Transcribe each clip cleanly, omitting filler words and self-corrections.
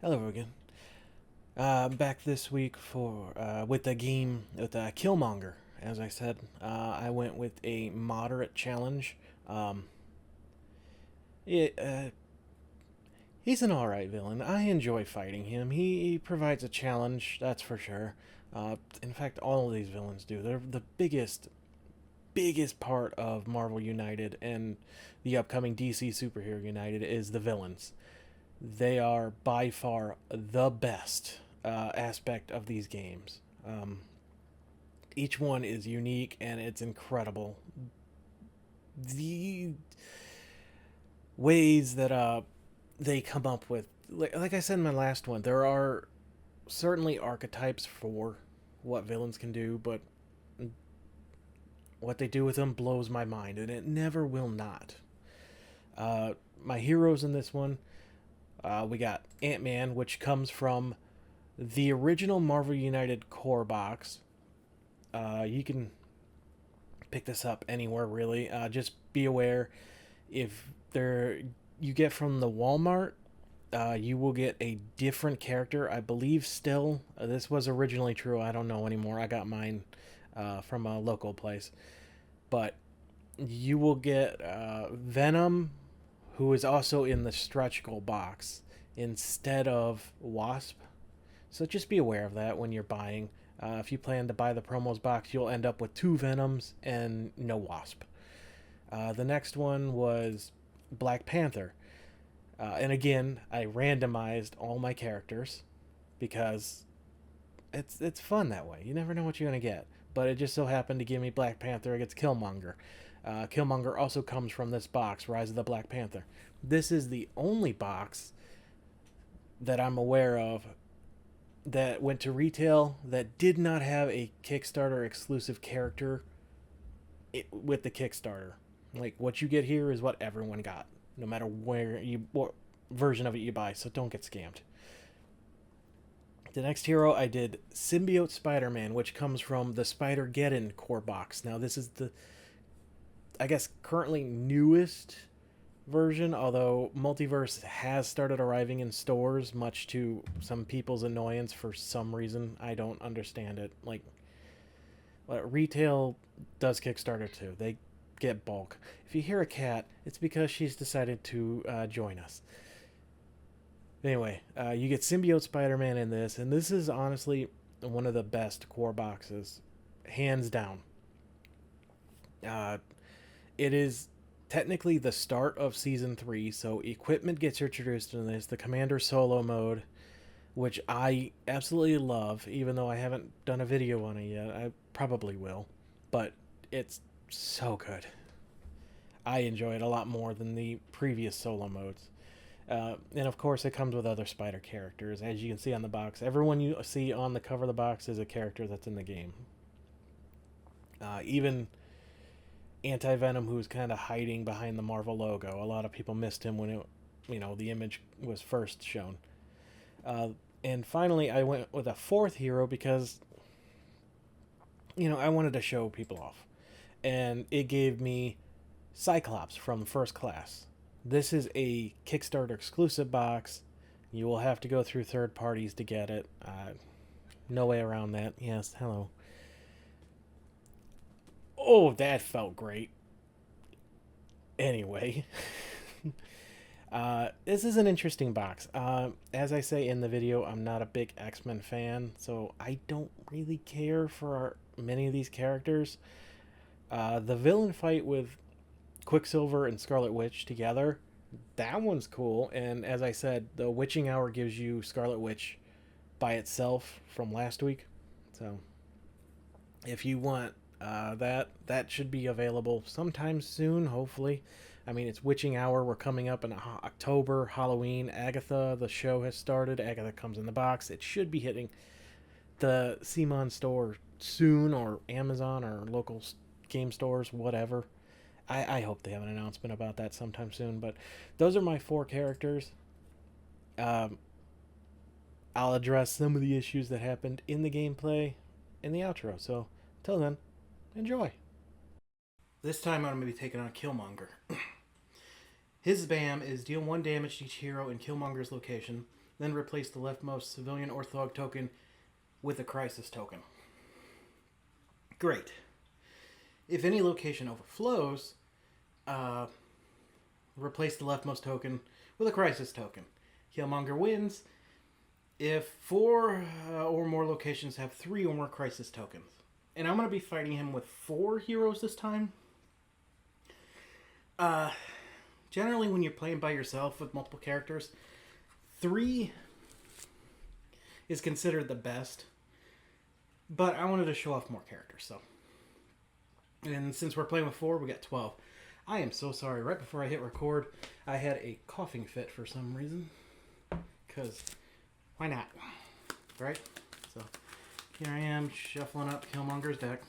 Hello again. I'm back this week for with the game with Killmonger. As I said, I went with a moderate challenge. Um, it, he's an alright villain. I enjoy fighting him. He provides a challenge, that's for sure. In fact, all of these villains do. They're the biggest part of Marvel United and the upcoming DC Superhero United is the villains. They are by far the best aspect of these games. Each one is unique and it's incredible. The ways that they come up with, like I said in my last one, there are certainly archetypes for what villains can do, but what they do with them blows my mind, and it never will not. My heroes in this one, we got Ant-Man, which comes from the original Marvel United core box. You can pick this up anywhere really. Just be aware if there you get from the Walmart, you will get a different character. I believe still this was originally true. I don't know anymore. I got mine from a local place, but you will get Venom, who is also in the stretch goal box instead of Wasp. So just be aware of that when you're buying. If you plan to buy the promos box, you'll end up with two Venoms and no Wasp. The next one was Black Panther. And again, I randomized all my characters because it's fun that way. You never know what you're going to get. But it just so happened to give me Black Panther against Killmonger. Killmonger also comes from this box, Rise of the Black Panther. This is the only box that I'm aware of that went to retail that did not have a Kickstarter exclusive character with the Kickstarter. Like what you get here is what everyone got, no matter what version of it you buy. So don't get scammed. The next hero I did Symbiote Spider-Man, which comes from the Spider-Geddon core box. Now this is the, I guess, currently newest version, although Multiverse has started arriving in stores, much to some people's annoyance for some reason. I don't understand it. Like, retail does Kickstarter too. They get bulk. If you hear a cat, it's because she's decided to join us. Anyway, you get Symbiote Spider-Man in this, and this is honestly one of the best core boxes, hands down. Uh, it is technically the start of season 3, so equipment gets introduced in this. The Commander solo mode, which I absolutely love, even though I haven't done a video on it yet. I probably will, but it's so good. I enjoy it a lot more than the previous solo modes. And of course, it comes with other spider characters. As you can see on the box, everyone you see on the cover of the box is a character that's in the game. Even Anti Venom, who's kind of hiding behind the Marvel logo. A lot of people missed him when the image was first shown. And finally, I went with a fourth hero because I wanted to show people off, and it gave me Cyclops from First Class. This is a Kickstarter exclusive box. You will have to go through third parties to get it. No way around that. Yes, hello. Oh, that felt great. Anyway, this is an interesting box. As I say in the video, I'm not a big X-Men fan, so I don't really care for many of these characters. The villain fight with Quicksilver and Scarlet Witch together, that one's cool. And as I said, the Witching Hour gives you Scarlet Witch by itself from last week. So if you want that should be available sometime soon, hopefully. I mean, it's Witching Hour. We're coming up in October, Halloween. Agatha, the show has started. Agatha comes in the box. It should be hitting the CMON store soon, or Amazon, or local game stores, whatever. I hope they have an announcement about that sometime soon. But those are my four characters. Um, I'll address some of the issues that happened in the gameplay in the outro. So, till then, enjoy. This time I'm going to be taking on Killmonger. His spam is deal 1 damage to each hero in Killmonger's location, then replace the leftmost civilian or thug token with a crisis token. Great. If any location overflows, replace the leftmost token with a crisis token. Killmonger wins if 4 or more locations have 3 or more crisis tokens. And I'm going to be fighting him with 4 heroes this time. Generally, when you're playing by yourself with multiple characters, 3 is considered the best. But I wanted to show off more characters, so. And since we're playing with 4, we got 12. I am so sorry. Right before I hit record, I had a coughing fit for some reason. Because, why not? Right? So, here I am shuffling up Killmonger's deck.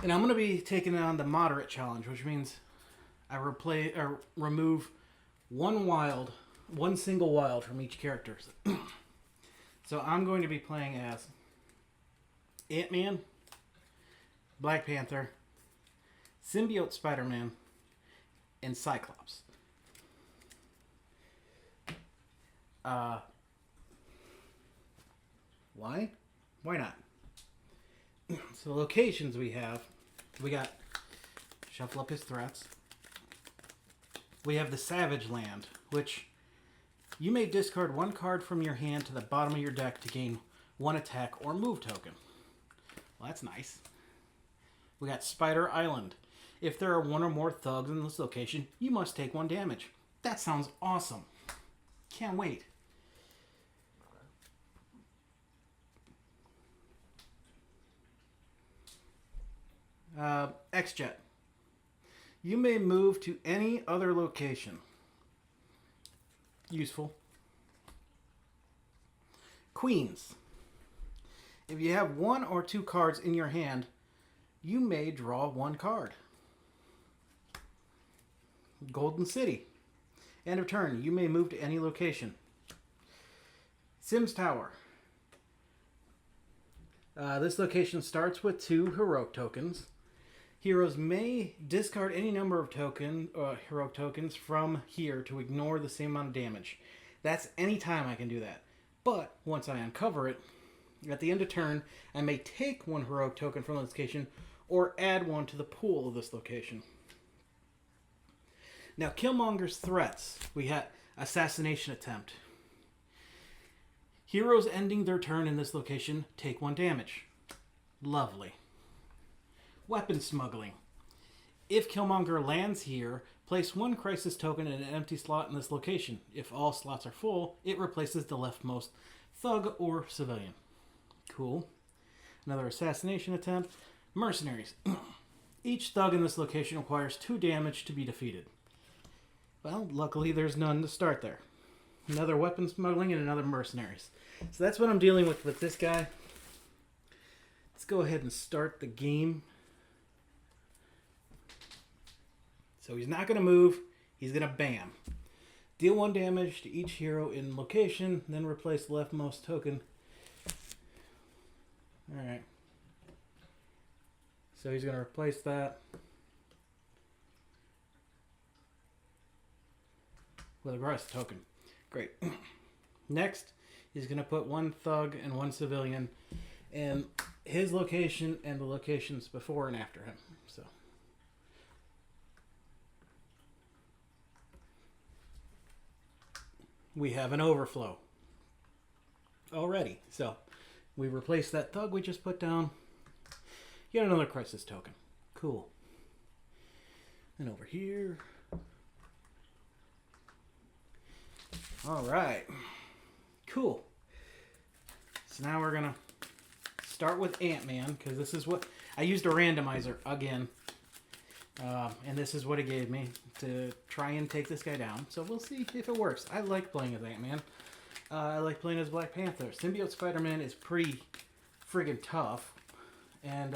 And I'm going to be taking on the moderate challenge, which means I remove one single wild from each character. So I'm going to be playing as Ant-Man, Black Panther, Symbiote Spider-Man, and Cyclops. Why? Why not? So locations we got shuffle up his threats. We have the Savage Land, which you may discard 1 card from your hand to the bottom of your deck to gain 1 attack or move token. Well, that's nice. We got Spider Island. If there are 1 or more thugs in this location, you must take 1 damage. That sounds awesome. Can't wait. X-Jet. You may move to any other location. Useful. Queens. If you have 1 or 2 cards in your hand, you may draw 1 card. Golden City. End of turn. You may move to any location. Sims Tower. This location starts with 2 heroic tokens. Heroes may discard any number of heroic tokens from here to ignore the same amount of damage. That's any time I can do that. But once I uncover it, at the end of turn, I may take 1 heroic token from the location or add 1 to the pool of this location. Now, Killmonger's threats. We had Assassination Attempt. Heroes ending their turn in this location take 1 damage. Lovely. Weapon Smuggling. If Killmonger lands here, place 1 crisis token in an empty slot in this location. If all slots are full, it replaces the leftmost thug or civilian. Cool. Another Assassination Attempt. Mercenaries. Each thug in this location requires 2 damage to be defeated. Well, luckily there's none to start there. Another Weapon Smuggling and another Mercenaries. So that's what I'm dealing with this guy. Let's go ahead and start the game. So he's not going to move. He's going to bam. Deal 1 damage to each hero in location, then replace the leftmost token. Alright. So he's going to replace that with a grass token. Great. Next, he's going to put 1 thug and 1 civilian in his location and the locations before and after him. So we have an overflow already. So we replace that thug we just put down. Get another crisis token. Cool. And over here. All right. Cool. So now we're going to start with Ant-Man, because this is what... I used a randomizer again. And this is what it gave me to try and take this guy down. So we'll see if it works. I like playing as Ant-Man. I like playing as Black Panther. Symbiote Spider-Man is pretty friggin' tough. And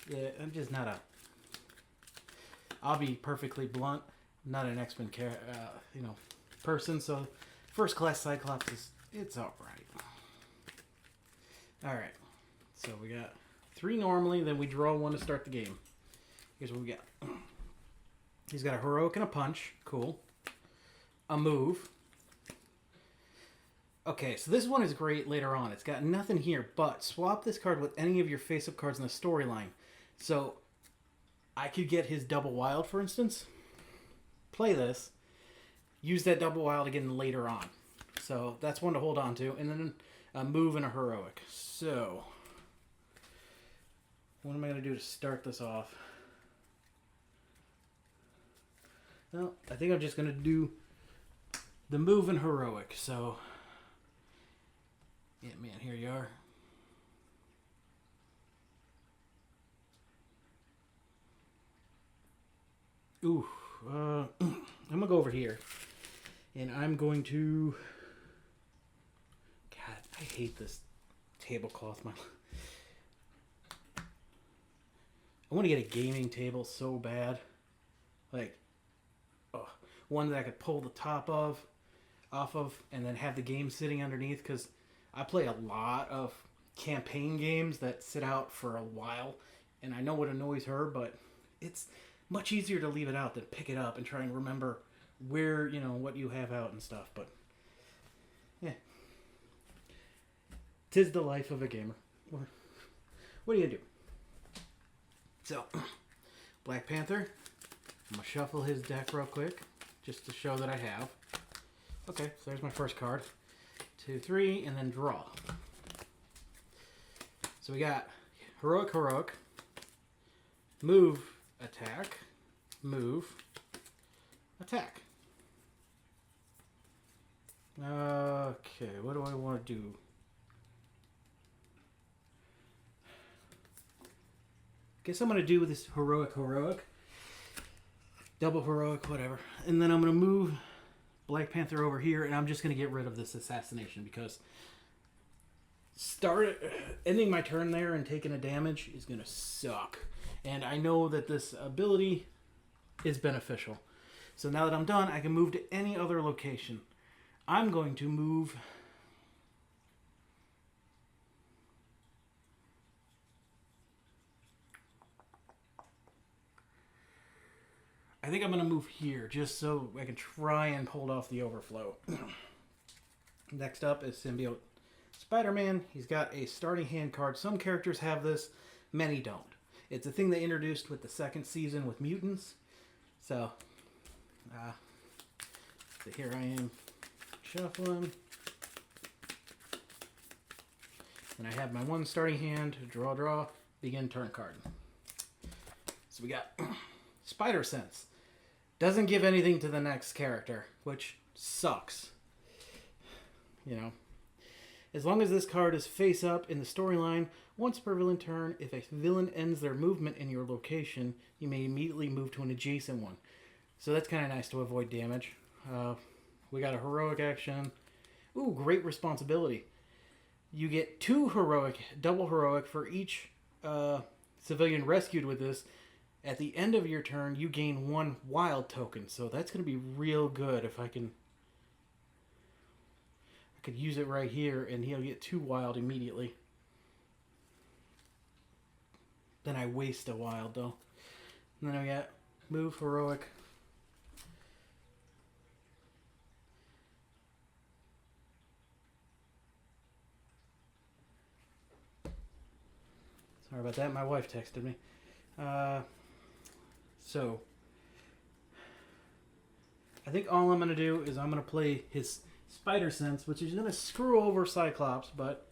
yeah, I'm just not a... I'll be perfectly blunt. I'm not an X-Men person. So first class Cyclops is... It's alright. Alright. So we got 3 normally, then we draw 1 to start the game. Here's what we got. He's got a heroic and a punch. Cool. A move. Okay, so this one is great later on. It's got nothing here, but swap this card with any of your face-up cards in the storyline. So, I could get his double wild, for instance. Play this. Use that double wild again later on. So, that's one to hold on to. And then a move and a heroic. So, what am I going to do to start this off? Well, I think I'm just going to do the move and heroic. So, yeah, man, here you are. Ooh, I'm going to go over here. And I'm going to... God, I hate this tablecloth. I want to get a gaming table so bad. Like, one that I could pull the top off of, and then have the game sitting underneath, because I play a lot of campaign games that sit out for a while, and I know what annoys her, but it's much easier to leave it out than pick it up and try and remember where, you know, what you have out and stuff. But yeah, 'tis the life of a gamer. What do you do? So, Black Panther. I'm gonna shuffle his deck real quick, just to show that I have. Okay, so there's my first card. 2, 3, and then draw. So we got heroic, move, attack, move, attack. Okay, what do I want to do? Guess I'm going to do this heroic, double heroic, whatever. And then I'm going to move Black Panther over here, and I'm just going to get rid of this assassination, because ending my turn there and taking a damage is going to suck. And I know that this ability is beneficial. So now that I'm done, I can move to any other location. I'm going to move... I think I'm going to move here, just so I can try and hold off the overflow. Next up is Symbiote Spider-Man. He's got a starting hand card. Some characters have this, many don't. It's a thing they introduced with the second season with mutants. So here I am, shuffling. And I have my one starting hand, draw, begin turn card. So we got Spider Sense. Doesn't give anything to the next character, which sucks. You know, as long as this card is face up in the storyline, once per villain turn, if a villain ends their movement in your location, you may immediately move to an adjacent one. So that's kind of nice to avoid damage. We got a heroic action. Ooh, great responsibility. You get 2 heroic, double heroic for each civilian rescued with this. At the end of your turn, you gain 1 wild token. So that's going to be real good if I could use it right here, and he'll get 2 wild immediately. Then I waste a wild, though. And then I got move, heroic. Sorry about that. My wife texted me. So, I think all I'm going to do is I'm going to play his Spider Sense, which is going to screw over Cyclops, but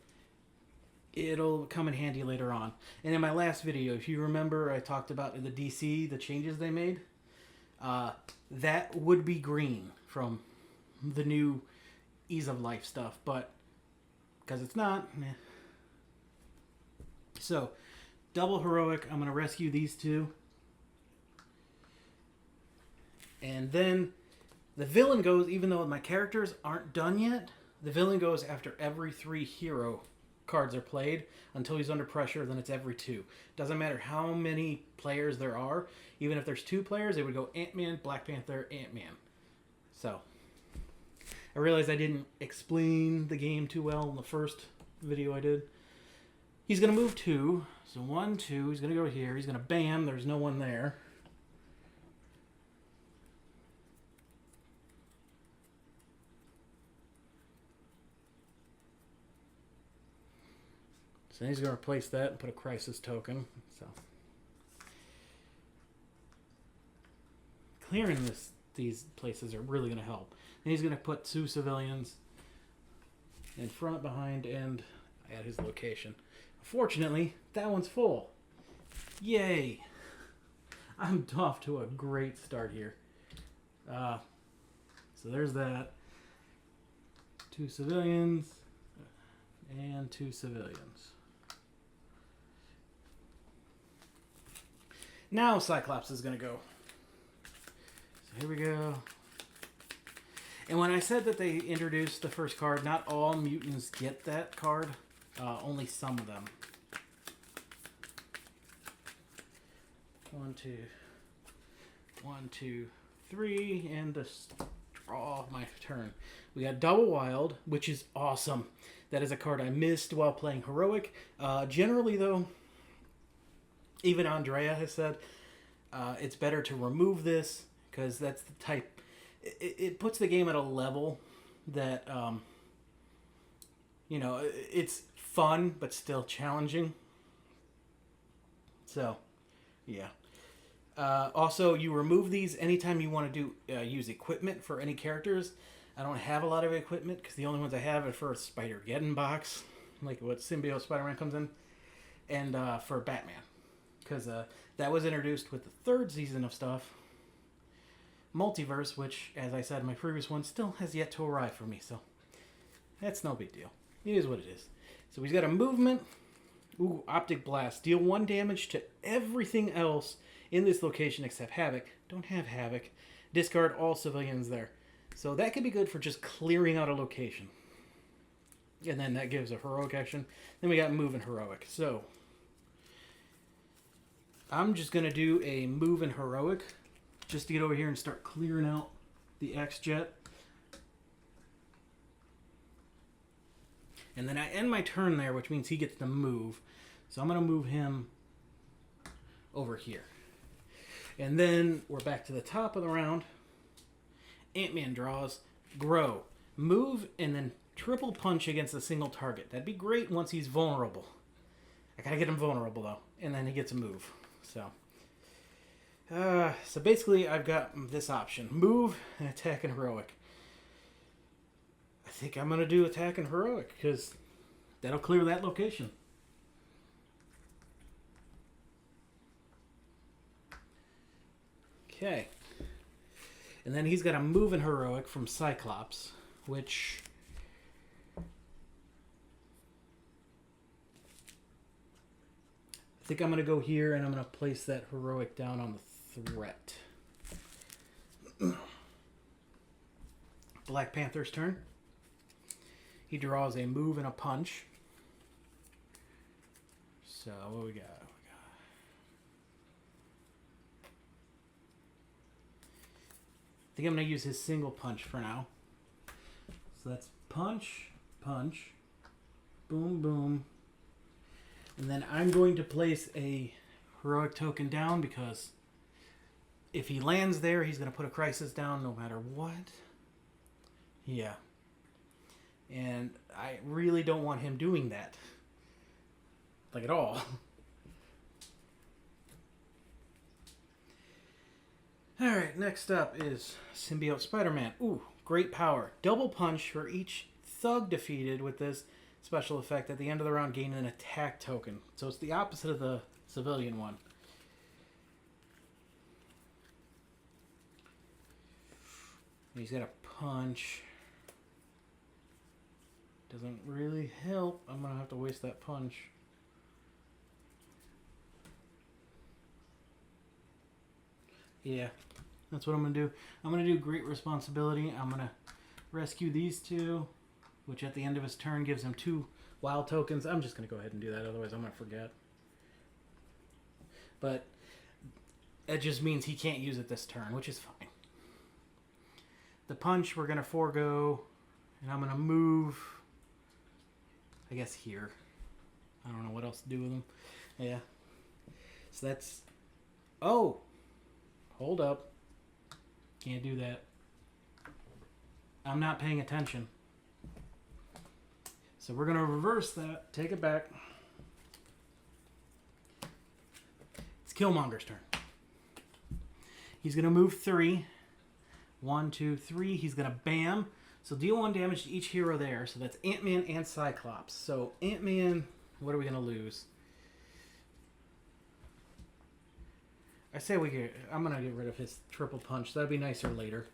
it'll come in handy later on. And in my last video, if you remember, I talked about in the DC, the changes they made. That would be green from the new Ease of Life stuff, but because it's not, meh. So, double heroic, I'm going to rescue these 2. And then the villain goes, even though my characters aren't done yet, the villain goes after every 3 hero cards are played until he's under pressure, then it's every 2. Doesn't matter how many players there are. Even if there's 2 players, it would go Ant-Man, Black Panther, Ant-Man. So, I realized I didn't explain the game too well in the first video I did. He's going to move 2. So 1, 2. He's going to go here. He's going to bam. There's no one there. So he's going to replace that and put a crisis token. So clearing these places are really going to help. And he's going to put 2 civilians in front, behind, and at his location. Fortunately, that one's full. Yay! I'm off to a great start here. So there's that. 2 civilians and 2 civilians. Now Cyclops is going to go. So here we go. And when I said that they introduced the first card, not all mutants get that card. Only some of them. 1, 2. 1, 2, 3. And the draw my turn. We got Double Wild, which is awesome. That is a card I missed while playing Heroic. Generally, though, even Andrea has said it's better to remove this because that's the type. It puts the game at a level that, it's fun but still challenging. So, yeah. Also, you remove these anytime you want to use equipment for any characters. I don't have a lot of equipment because the only ones I have are for a Spider-Geddon box, like what Symbiote Spider-Man comes in, and for Batman. Because that was introduced with the 3rd season of stuff. Multiverse, which, as I said in my previous one, still has yet to arrive for me, so that's no big deal. It is what it is. So he's got a movement. Ooh, Optic Blast. Deal 1 damage to everything else in this location except Havoc. Don't have Havoc. Discard all civilians there. So that could be good for just clearing out a location. And then that gives a heroic action. Then we got Move and Heroic. So I'm just going to do a Move and Heroic just to get over here and start clearing out the X-Jet. And then I end my turn there, which means he gets to move. So I'm going to move him over here. And then we're back to the top of the round. Ant-Man draws, grow, move, and then triple punch against a single target. That'd be great once he's vulnerable. I gotta get him vulnerable, though. And then he gets a move. So basically, I've got this option. Move and attack and heroic. I think I'm going to do attack and heroic because that'll clear that location. Okay. And then he's got a move and heroic from Cyclops, which I think I'm going to go here and I'm going to place that heroic down on the threat. Black Panther's turn. He draws a move and a punch. So what we got? I think I'm going to use his single punch for now. So that's punch, punch, boom, boom. And then I'm going to place a heroic token down because if he lands there, he's going to put a crisis down no matter what. Yeah. And I really don't want him doing that. Like at all. Alright, next up is Symbiote Spider-Man. Ooh, great power. Double punch for each thug defeated with this special effect. At the end of the round, gain an attack token. So it's the opposite of the civilian one. He's got a punch. Doesn't really help. I'm going to have to waste that punch. Yeah, that's what I'm going to do. I'm going to do Great Responsibility. I'm going to rescue these 2, which at the end of his turn gives him 2 wild tokens. I'm just going to go ahead and do that, otherwise I'm going to forget. But it just means he can't use it this turn, which is fine. The punch we're going to forego, and I'm going to move, I guess, here. I don't know what else to do with them. Yeah. So that's... Oh! Hold up. Can't do that. I'm not paying attention. So we're going to reverse that. Take it back. It's Killmonger's turn. He's going to move 3. 1, 2, 3. He's going to bam. So deal 1 damage to each hero there. So that's Ant-Man and Cyclops. So Ant-Man, what are we going to lose? I say I'm going to get rid of his triple punch. That'd be nicer later.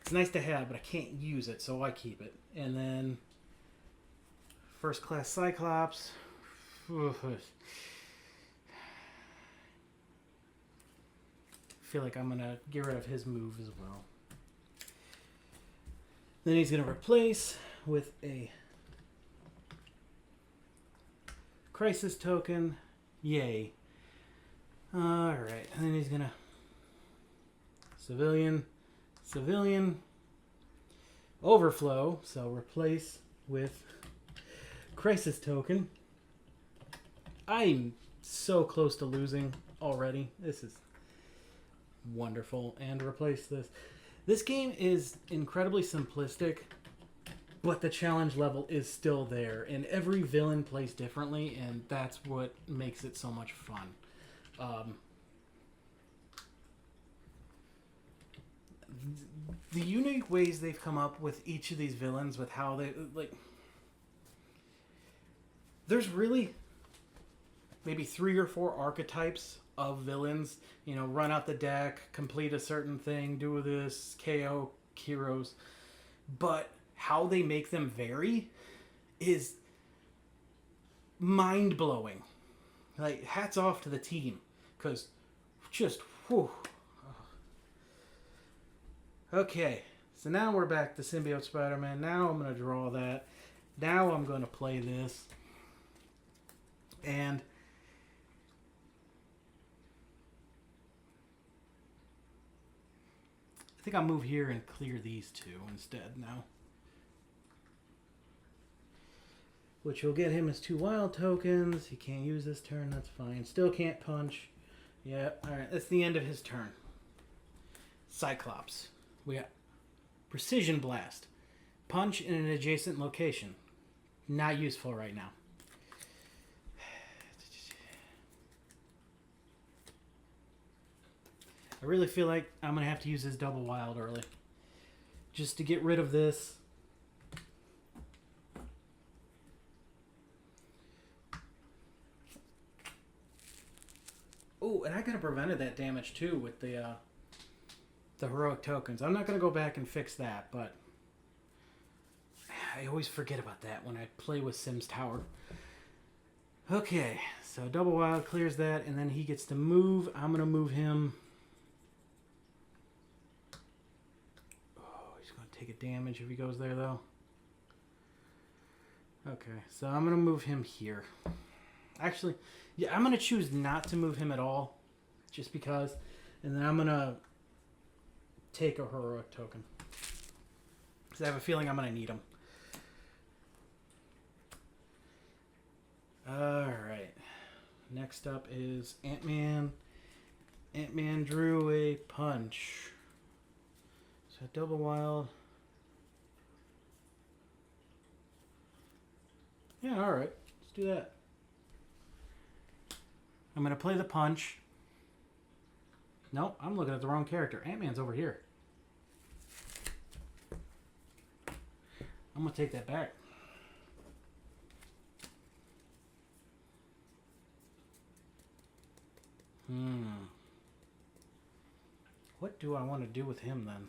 It's nice to have, but I can't use it, so I keep it. And then first class Cyclops. I feel like I'm going to get rid of his move as well. Then he's going to replace with a crisis token. Yay. Alright, and then he's going to civilian, overflow, so replace with crisis token. I'm so close to losing already. This is wonderful. And replace this. This game is incredibly simplistic, but the challenge level is still there, and every villain plays differently, and that's what makes it so much fun. The unique ways they've come up with each of these villains, with how they, like, there's really maybe 3 or 4 archetypes of villains. You know, run out the deck, complete a certain thing, do this, KO heroes. But how they make them vary is mind-blowing. Like, hats off to the team, because just, whew. Okay, so now we're back to Symbiote Spider-Man. Now I'm going to draw that. Now I'm going to play this. And I think I'll move here and clear these 2 instead now. Which will get him his 2 wild tokens. He can't use this turn, that's fine. Still can't punch. Yeah, alright, that's the end of his turn. Cyclops. We got Precision Blast. Punch in an adjacent location. Not useful right now. I really feel like I'm going to have to use his double wild early. Just to get rid of this. Oh, and I could have prevented that damage too with the heroic tokens. I'm not going to go back and fix that, but I always forget about that when I play with Sims Tower. Okay, so double wild clears that, and then he gets to move. I'm going to move him. Oh, he's going to take a damage if he goes there, though. Okay, so I'm going to move him here. Actually, yeah, I'm going to choose not to move him at all, just because. And then I'm going to take a heroic token, because I have a feeling I'm going to need them. Alright. Next up is Ant-Man. Ant-Man drew a punch. So double wild. Yeah, alright. Let's do that. I'm going to play the punch. Nope, I'm looking at the wrong character. Ant-Man's over here. I'm going to take that back. What do I want to do with him then?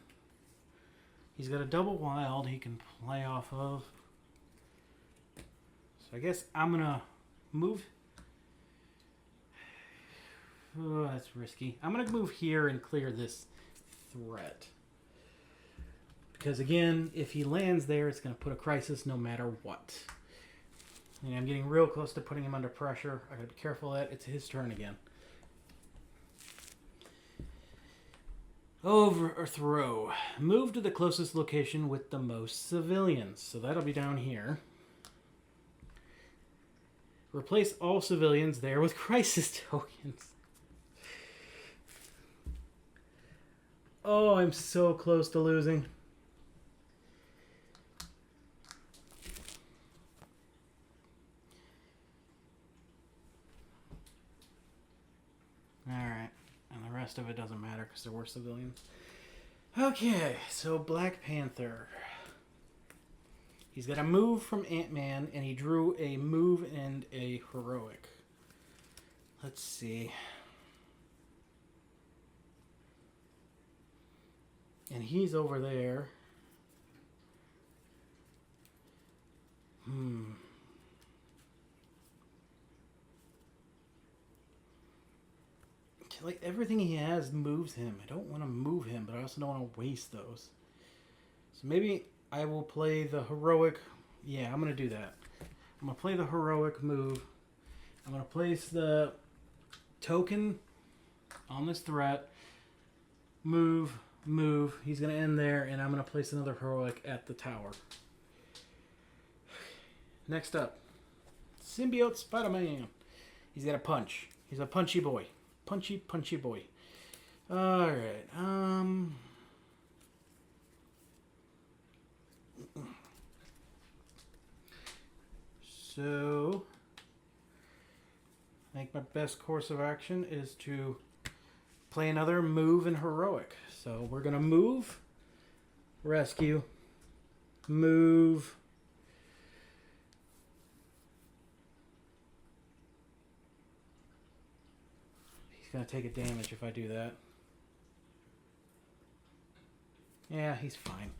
He's got a double wild he can play off of. So I guess I'm going to move. Oh, that's risky. I'm going to move here and clear this threat. Because again, if he lands there, it's going to put a crisis no matter what. And I'm getting real close to putting him under pressure. I got to be careful that it's his turn again. Overthrow. Move to the closest location with the most civilians. So that'll be down here. Replace all civilians there with crisis tokens. Oh, I'm so close to losing. Alright. And the rest of it doesn't matter because there were civilians. Okay, so Black Panther. He's got a move from Ant-Man, and he drew a move and a heroic. Let's see. And he's over there. Like, everything he has moves him. I don't want to move him, but I also don't want to waste those. So maybe I will play the heroic. Yeah, I'm going to do that. I'm going to play the heroic move. I'm going to place the token on this threat. Move. He's going to end there, and I'm going to place another heroic at the tower. Next up, Symbiote Spider-Man. He's got a punch. He's a punchy boy. Punchy boy. Alright, so I think my best course of action is to play another move and heroic. So we're gonna move, rescue, move. He's gonna take a damage if I do that. Yeah, he's fine.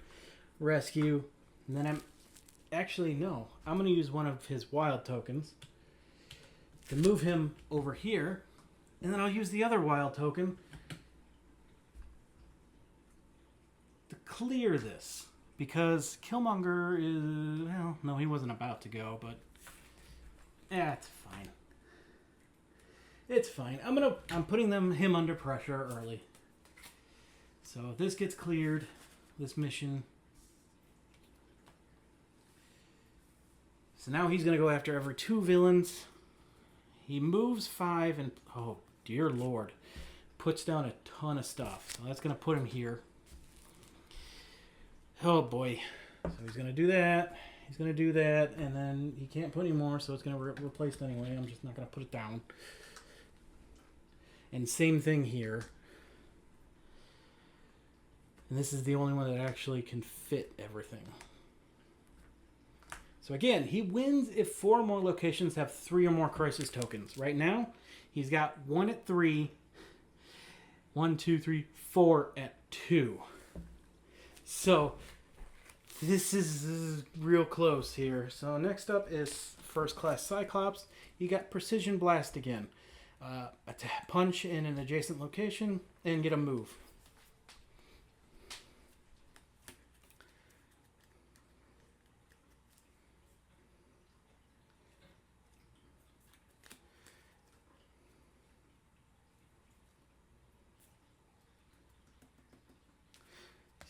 Rescue, and then I'm gonna use one of his wild tokens to move him over here, and then I'll use the other wild token to clear this, because Killmonger is, well, no, he wasn't about to go, but yeah, it's fine. It's fine. I'm putting him under pressure early. So if this gets cleared, this mission. So now he's going to go after every 2 villains. He moves 5 and, oh dear lord, puts down a ton of stuff. So that's going to put him here. Oh boy. So he's going to do that. He's going to do that. And then he can't put any more, so it's going to replace it anyway. I'm just not going to put it down. And same thing here. And this is the only one that actually can fit everything. So again, he wins if 4 more locations have 3 or more crisis tokens. Right now, he's got 1 at 3, 1, 2, 3, 4 at 2. So this is real close here. So next up is First Class Cyclops. You got Precision Blast again. Punch in an adjacent location and get a move.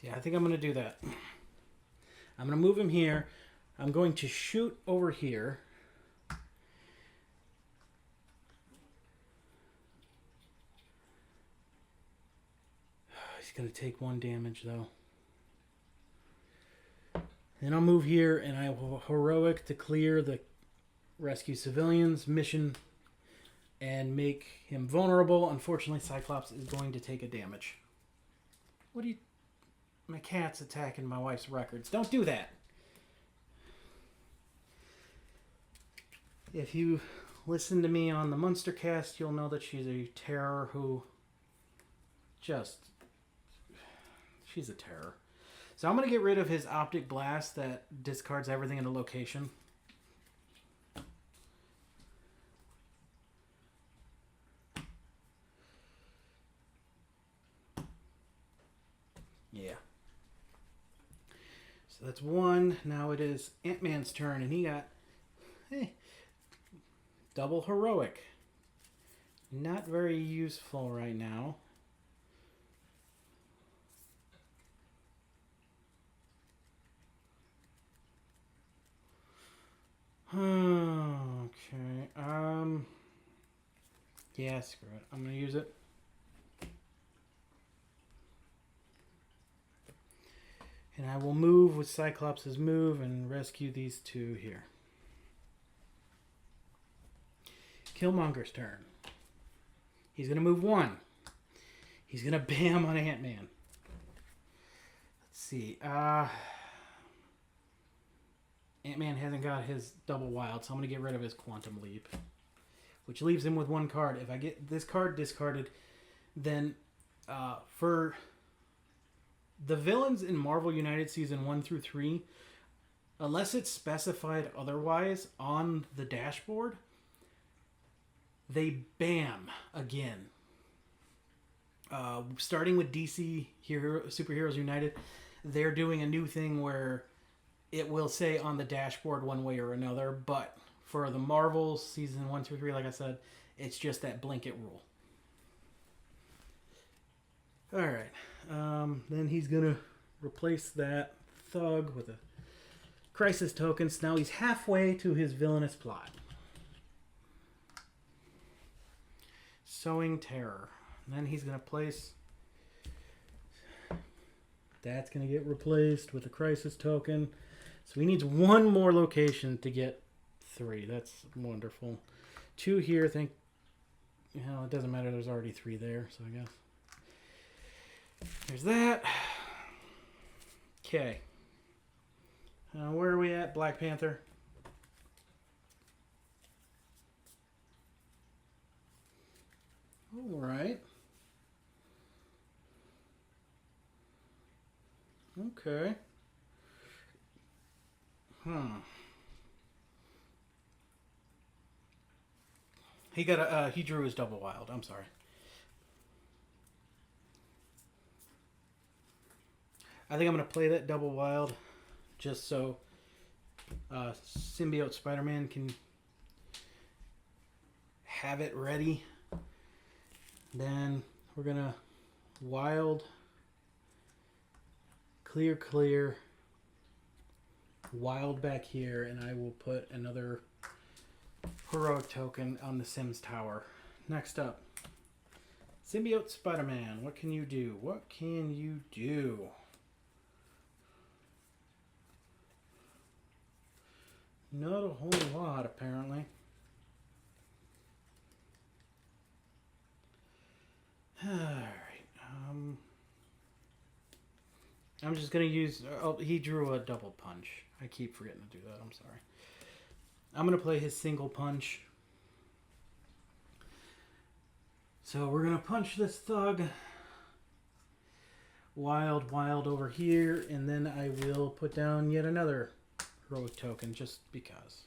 Yeah, I think I'm going to do that. I'm going to move him here. I'm going to shoot over here. He's going to take 1 damage, though. Then I'll move here, and I will heroic to clear the rescue civilians mission and make him vulnerable. Unfortunately, Cyclops is going to take a damage. What do you... My cat's attacking my wife's records. Don't do that. If you listen to me on the Munster cast, you'll know that she's a terror who just... She's a terror. So I'm going to get rid of his Optic Blast that discards everything in a location. Yeah. So that's 1. Now it is Ant-Man's turn, and he got double heroic. Not very useful right now. Okay. Yeah, screw it. I'm going to use it. And I will move with Cyclops' move and rescue these two here. Killmonger's turn. He's going to move 1. He's going to bam on Ant-Man. Let's see. Ant-Man hasn't got his double wild, so I'm going to get rid of his Quantum Leap. Which leaves him with 1 card. If I get this card discarded, then for the villains in Marvel United Season 1 through 3, unless it's specified otherwise on the dashboard, they bam again. Starting with DC Superheroes United, they're doing a new thing where it will say on the dashboard one way or another, but for the Marvel Season 1 through 3, like I said, it's just that blanket rule. Alright, then he's going to replace that thug with a crisis token, so now he's halfway to his villainous plot. Sowing Terror. And then he's going to place... That's going to get replaced with a crisis token. So he needs 1 more location to get 3. That's wonderful. 2 here, think... Well, it doesn't matter. There's already 3 there, so I guess. There's that. Okay. Where are we at? Black Panther. All right. Okay. He drew his double wild. I'm sorry. I think I'm going to play that double wild just so Symbiote Spider-Man can have it ready. Then we're going to wild, clear, wild back here, and I will put another heroic token on the Sims Tower. Next up, Symbiote Spider-Man. What can you do? What can you do? Not a whole lot, apparently. Alright. I'm just going to use... Oh, he drew a double punch. I keep forgetting to do that. I'm sorry. I'm going to play his single punch. So we're going to punch this thug. Wild over here. And then I will put down yet another heroic token just because.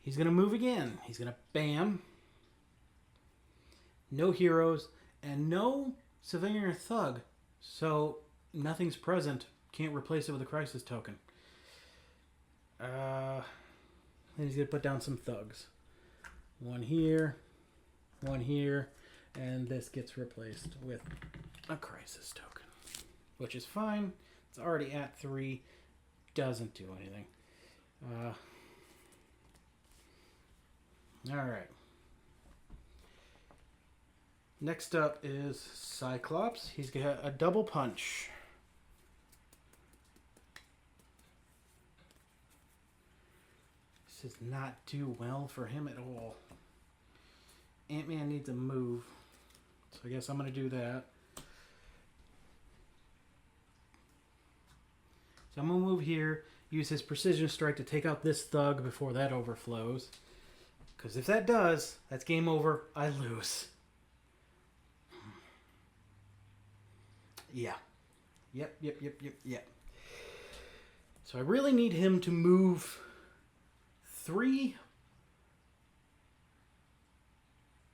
He's going to move again. He's going to bam. No heroes and no civilian or thug. So nothing's present. Can't replace it with a crisis token. Then he's going to put down some thugs. 1 here. 1 here. And this gets replaced with a crisis token. Which is fine. It's already at 3. Doesn't do anything. Alright. Next up is Cyclops. He's got a double punch. This does not do well for him at all. Ant-Man needs a move. So I guess I'm going to do that. So I'm going to move here. Use his precision strike to take out this thug before that overflows. Because if that does, that's game over. I lose. Yeah. Yep. So I really need him to move 3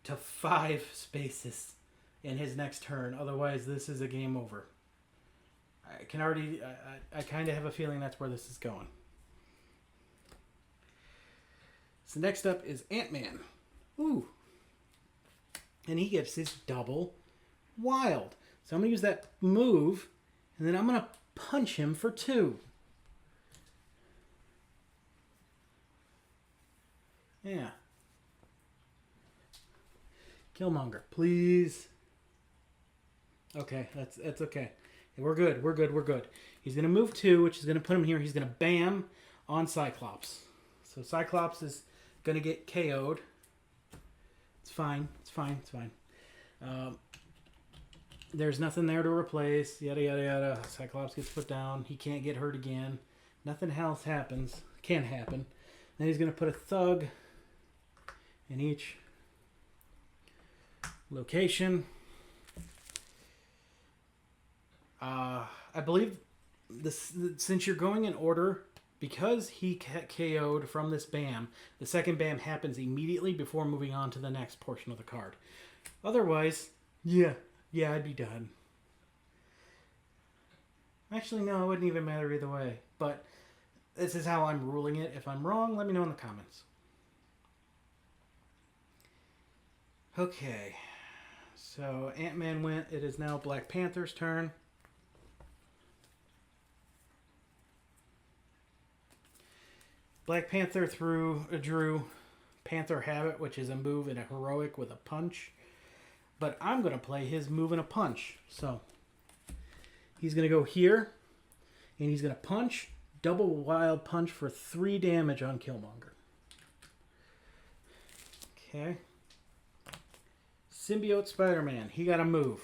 to 5 spaces in his next turn. Otherwise, this is a game over. I can already... I kind of have a feeling that's where this is going. So next up is Ant-Man. Ooh. And he gets his double wild. So I'm going to use that move, and then I'm going to punch him for 2. Yeah. Killmonger, please. Okay, that's okay. We're good. We're good. We're good. He's gonna move 2, which is gonna put him here. He's gonna bam on Cyclops. So Cyclops is gonna get KO'd. It's fine. It's fine. It's fine. There's nothing there to replace. Yada yada yada. Cyclops gets put down. He can't get hurt again. Nothing else happens. Can happen. Then he's gonna put a thug in each location. I believe this, since you're going in order, because he KO'd from this BAM, the second BAM happens immediately before moving on to the next portion of the card. Otherwise, yeah, I'd be done. Actually, no, it wouldn't even matter either way. But this is how I'm ruling it. If I'm wrong, let me know in the comments. Okay. So Ant-Man went. It is now Black Panther's turn. Black Panther drew Panther Habit, which is a move and a heroic with a punch. But I'm going to play his move and a punch. So he's going to go here, and he's going to punch, double wild punch for 3 damage on Killmonger. Okay. Symbiote Spider-Man, he got a move.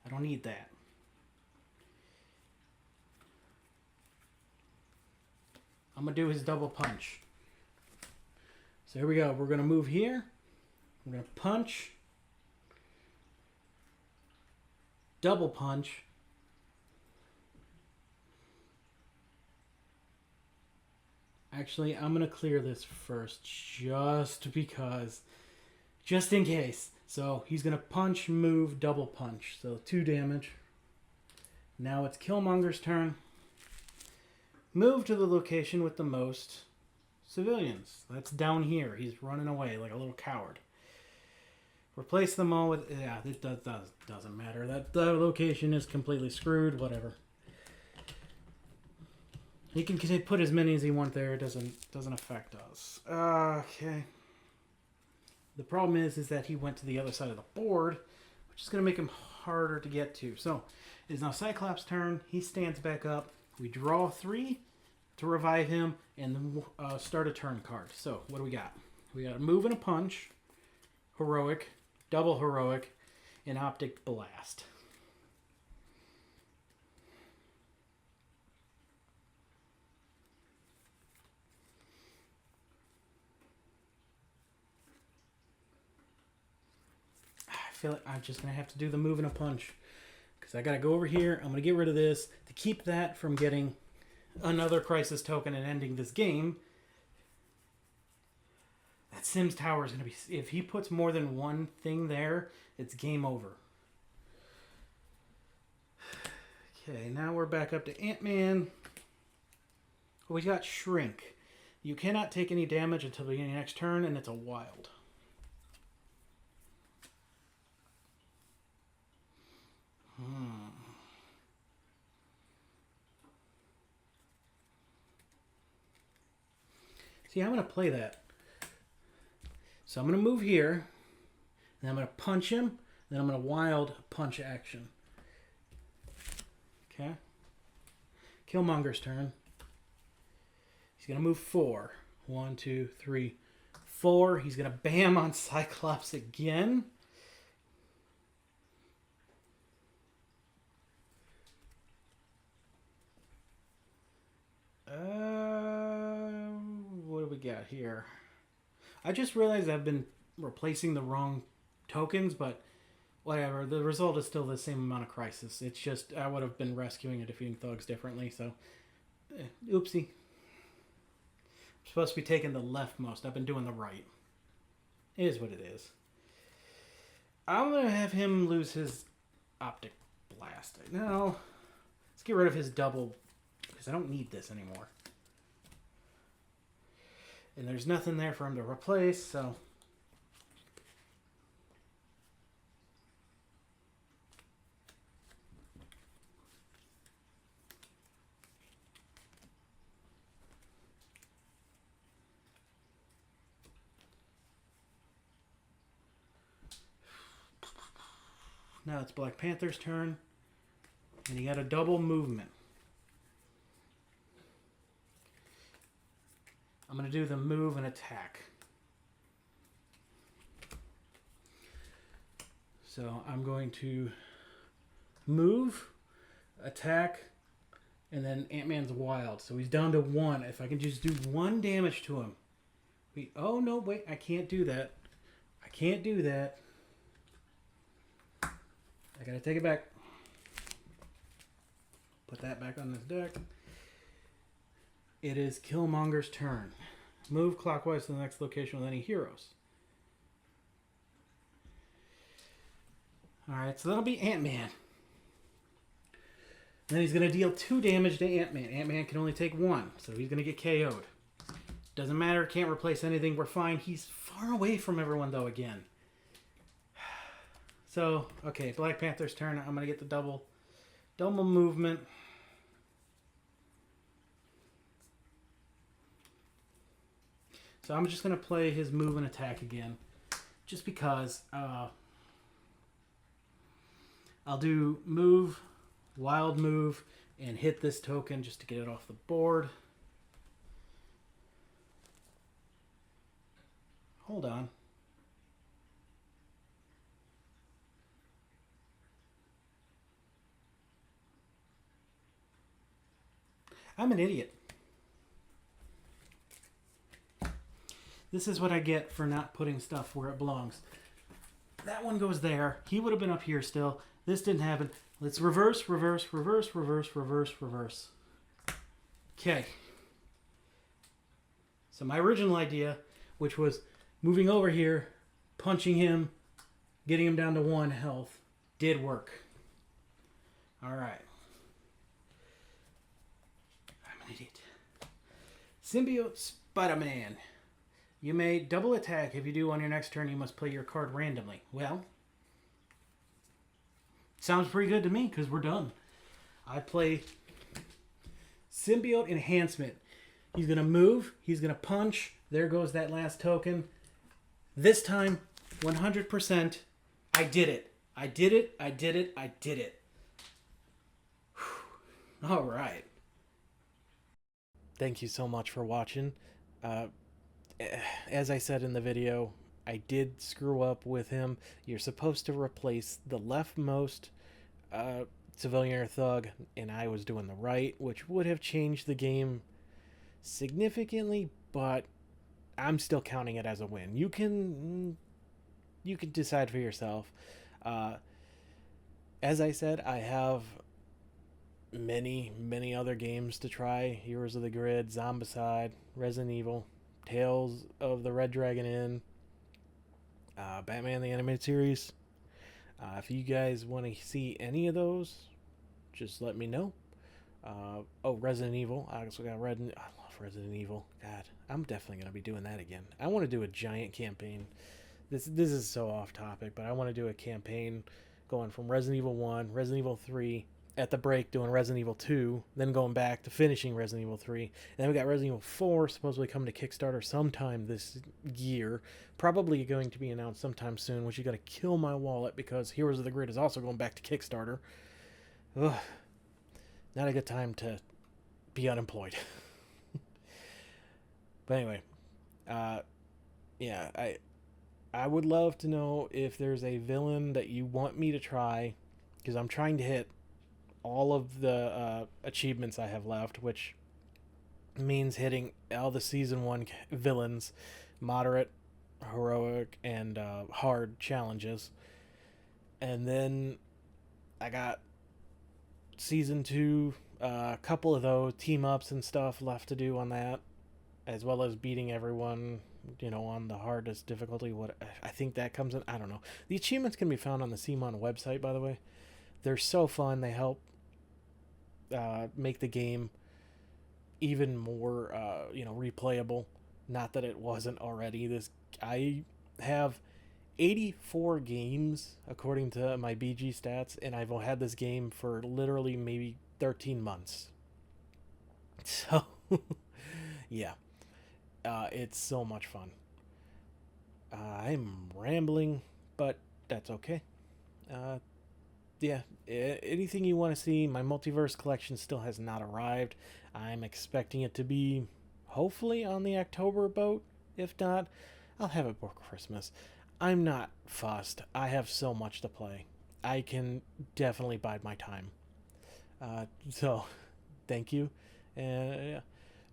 I don't need that. I'm going to do his double punch. So here we go. We're going to move here. We're going to punch. Double punch. Actually, I'm going to clear this first just because. Just in case. So he's going to punch, move, double punch. So 2 damage. Now it's Killmonger's turn. Move to the location with the most civilians. That's down here. He's running away like a little coward. Replace them all with... Yeah, it doesn't matter. That location is completely screwed. Whatever. He can put as many as he wants there. It doesn't affect us. Okay. The problem is that he went to the other side of the board, which is going to make him harder to get to. So, it is now Cyclops' turn. He stands back up. We draw 3 to revive him and then start a turn card. So, what do we got? We got a move and a punch, heroic, double heroic, and optic blast. I feel like I'm just going to have to do the move and a punch. Because I got to go over here. I'm going to get rid of this to keep that from getting another crisis token and ending this game. That Sims Tower is going to be... If he puts more than one thing there, it's game over. Okay, now we're back up to Ant-Man. Oh, we got Shrink. You cannot take any damage until the beginning of the next turn, and it's a wild. See, I'm going to play that. So I'm going to move here. Then I'm going to punch him. Then I'm going to wild punch action. Okay. Killmonger's turn. He's going to move 4. 1, 2, 3, 4. He's going to bam on Cyclops again. What do we got here? I just realized I've been replacing the wrong tokens, but whatever. The result is still the same amount of crisis. It's just I would have been rescuing and defeating thugs differently, so oopsie. I'm supposed to be taking the leftmost. I've been doing the right. It is what it is. I'm going to have him lose his optic blast. No. Let's get rid of his double, because I don't need this anymore. And there's nothing there for him to replace, so... Now it's Black Panther's turn. And he got a double movement. I'm going to do the move and attack. So I'm going to move, attack, and then Ant-Man's wild. So he's down to 1. If I can just do 1 damage to him. Oh, no, wait. I can't do that. I can't do that. I got to take it back. Put that back on this deck. It is Killmonger's turn. Move clockwise to the next location with any heroes. Alright, so that'll be Ant-Man. And then he's going to deal 2 damage to Ant-Man. Ant-Man can only take 1, so he's going to get KO'd. Doesn't matter, can't replace anything, we're fine. He's far away from everyone, though, again. So, okay, Black Panther's turn. I'm going to get the double movement. So I'm just going to play his move and attack again. Just because I'll do move, wild move, and hit this token just to get it off the board. Hold on. I'm an idiot. This is what I get for not putting stuff where it belongs. That one goes there. He would have been up here still. This didn't happen. Let's reverse, reverse, reverse, reverse, reverse, reverse. Okay. So my original idea, which was moving over here, punching him, getting him down to 1 health, did work. All right. I'm an idiot. Symbiote Spider-Man. You may double attack. If you do on your next turn, you must play your card randomly. Well, sounds pretty good to me because we're done. I play Symbiote Enhancement. He's going to move. He's going to punch. There goes that last token. This time, 100%, I did it. I did it. I did it. I did it. Whew. All right. Thank you so much for watching. As I said in the video, I did screw up with him. You're supposed to replace the leftmost civilian or thug, and I was doing the right, which would have changed the game significantly, but I'm still counting it as a win. You can decide for yourself. As I said, I have many other games to try. Heroes of the Grid, Zombicide, Resident Evil, Tales of the Red Dragon Inn, Batman the Animated Series. If you guys want to see any of those, just let me know. Resident Evil. I also got I love Resident Evil. God, I'm definitely going to be doing that again. I want to do a giant campaign. This is so off topic, but I want to do a campaign going from Resident Evil 1, Resident Evil 3, at the break doing Resident Evil 2, then going back to finishing Resident Evil 3. And then we got Resident Evil 4 supposedly coming to Kickstarter sometime this year. Probably going to be announced sometime soon, which you got to kill my wallet because Heroes of the Grid is also going back to Kickstarter. Ugh. Not a good time to be unemployed. But anyway, yeah, I would love to know if there's a villain that you want me to try, because I'm trying to hit all of the achievements I have left, which means hitting all the season 1 villains, moderate, heroic, and hard challenges. And then I got season 2, a couple of those team ups and stuff left to do on that, as well as beating everyone, on the hardest difficulty. What I think that comes in, I don't know. The achievements can be found on the CMON website, by the way. They're so fun. They help make the game even more replayable. Not that it wasn't already. I have 84 games according to my BG stats, and I've had this game for literally maybe 13 months. So yeah, it's so much fun. I'm rambling, but that's okay. yeah, anything you want to see. My multiverse collection still has not arrived. I'm expecting it to be hopefully on the October boat. If not, I'll have it before Christmas. I'm not fussed. I have so much to play. I can definitely bide my time. So, thank you. And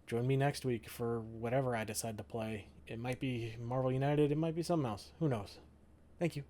join me next week for whatever I decide to play. It might be Marvel United, it might be something else. Who knows? Thank you.